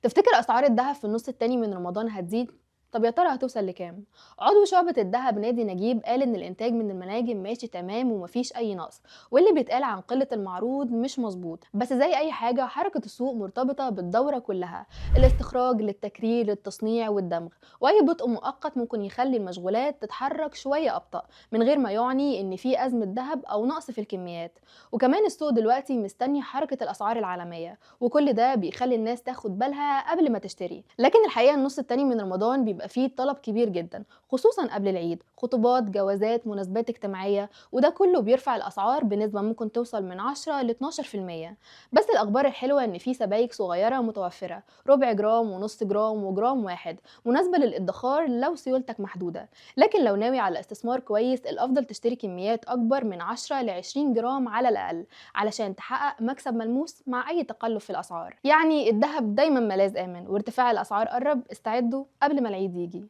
تفتكر أسعار الدهب في النص التاني من رمضان هتزيد؟ طب يا ترى هتوصل لكام؟ عضو شعبة الدهب نادي نجيب قال إن الإنتاج من المناجم ماشي تمام ومفيش أي نقص، واللي بيتقال عن قلة المعروض مش مظبوط، بس زي أي حاجة حركة السوق مرتبطة بالدورة كلها، الاستخراج للتكرير للتصنيع والدمغ، وأي بطء مؤقت ممكن يخلي المشغولات تتحرك شوية أبطأ، من غير ما يعني إن في أزمة دهب أو نقص في الكميات، وكمان السوق دلوقتي مستني حركة الأسعار العالمية، وكل ده بيخلي الناس تاخد بالها قبل ما تشتري. لكن الحقيقة النص التاني من رمضان بيبقى فيه طلب كبير جدا، خصوصا قبل العيد، خطوبات، جوازات، مناسبات اجتماعية، وده كله بيرفع الأسعار بنسبة ممكن توصل من 10 ل 12%. بس الأخبار الحلوة إن في سبائك صغيرة متوفرة، ربع جرام ونص جرام وجرام واحد، مناسبة للإدخار لو سيولتك محدودة. لكن لو ناوي على استثمار كويس، الأفضل تشتري كميات أكبر من 10 ل 20 جرام على الأقل، علشان تحقق مكسب ملموس مع أي تقلب في الأسعار. يعني الذهب دايما ملاذ آمن، وارتفاع الأسعار قرب، استعدوا قبل ما العيد يجي.